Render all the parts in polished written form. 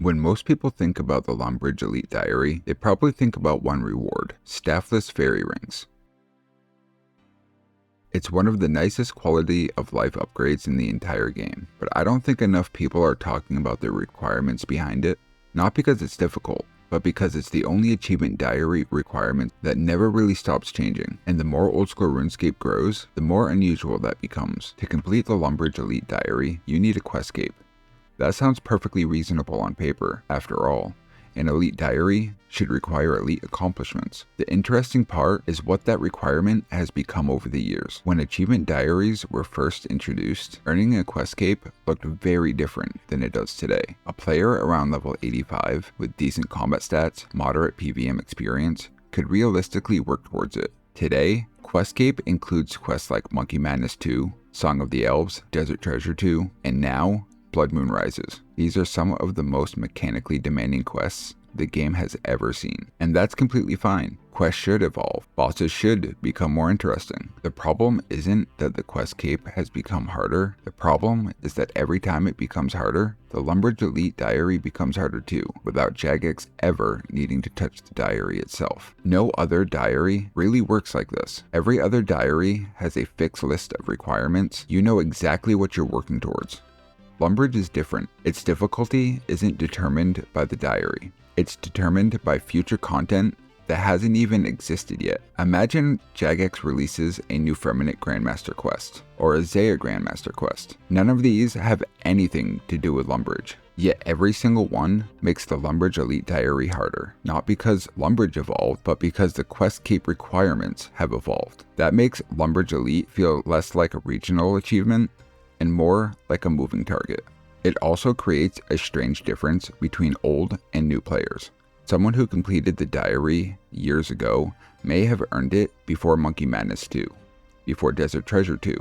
When most people think about the Lumbridge Elite Diary, they probably think about one reward: staffless fairy rings. It's one of the nicest quality of life upgrades in the entire game, but I don't think enough people are talking about the requirements behind it. Not because it's difficult, but because it's the only achievement diary requirement that never really stops changing, and the more Old School RuneScape grows, the more unusual that becomes. To complete the Lumbridge Elite Diary, you need a questscape. That sounds perfectly reasonable on paper. After all, an Elite Diary should require elite accomplishments. The interesting part is what that requirement has become over the years. When achievement diaries were first introduced, earning a questscape looked very different than it does today. A player around level 85 with decent combat stats, moderate PVM experience, could realistically work towards it. Today, questscape includes quests like Monkey Madness 2, Song of the Elves, Desert Treasure 2, and now, Blood Moon Rises. These are some of the most mechanically demanding quests the game has ever seen. And that's completely fine. Quests should evolve. Bosses should become more interesting. The problem isn't that the questscape has become harder. The problem is that every time it becomes harder, the Lumbridge Elite Diary becomes harder too, without Jagex ever needing to touch the diary itself. No other diary really works like this. Every other diary has a fixed list of requirements. You know exactly what you're working towards. Lumbridge is different. Its difficulty isn't determined by the diary. It's determined by future content that hasn't even existed yet. Imagine Jagex releases a new Firmament Grandmaster quest, or a Zaya Grandmaster quest. None of these have anything to do with Lumbridge. Yet every single one makes the Lumbridge Elite Diary harder. Not because Lumbridge evolved, but because the questscape requirements have evolved. That makes Lumbridge Elite feel less like a regional achievement and more like a moving target. It also creates a strange difference between old and new players. Someone who completed the diary years ago may have earned it before Monkey Madness 2, before Desert Treasure 2,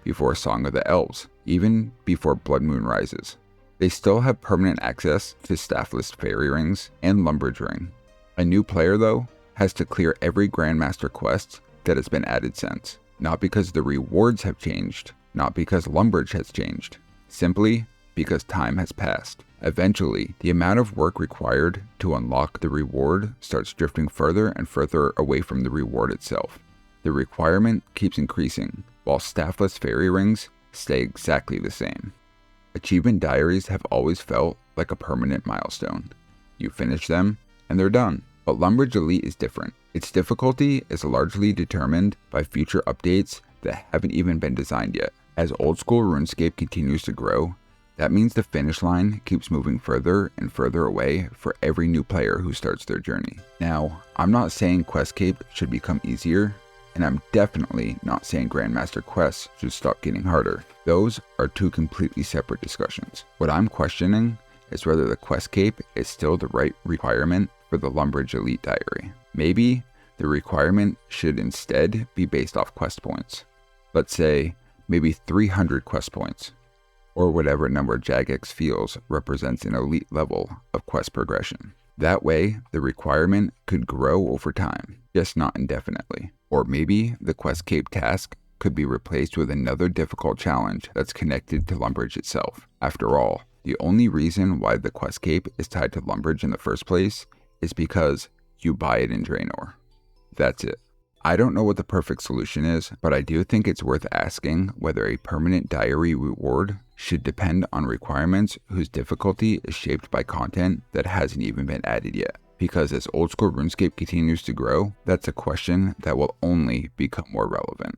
before Song of the Elves, even before Blood Moon Rises. They still have permanent access to staffless fairy rings and Lumbridge ring. A new player, though, has to clear every Grandmaster quest that has been added since. Not because the rewards have changed, not because Lumbridge has changed, simply because time has passed. Eventually, the amount of work required to unlock the reward starts drifting further and further away from the reward itself. The requirement keeps increasing, while staffless fairy rings stay exactly the same. Achievement diaries have always felt like a permanent milestone. You finish them, and they're done. But Lumbridge Elite is different. Its difficulty is largely determined by future updates that haven't even been designed yet. As Old School RuneScape continues to grow, that means the finish line keeps moving further and further away for every new player who starts their journey. Now, I'm not saying questscape should become easier, and I'm definitely not saying Grandmaster quests should stop getting harder. Those are two completely separate discussions. What I'm questioning is whether the questscape is still the right requirement for the Lumbridge Elite Diary. Maybe the requirement should instead be based off quest points. Let's say maybe 300 quest points, or whatever number Jagex feels represents an elite level of quest progression. That way, the requirement could grow over time, just not indefinitely. Or maybe the questscape task could be replaced with another difficult challenge that's connected to Lumbridge itself. After all, the only reason why the questscape is tied to Lumbridge in the first place is because you buy it in Draenor. That's it. I don't know what the perfect solution is, but I do think it's worth asking whether a permanent diary reward should depend on requirements whose difficulty is shaped by content that hasn't even been added yet. Because as Old School RuneScape continues to grow, that's a question that will only become more relevant.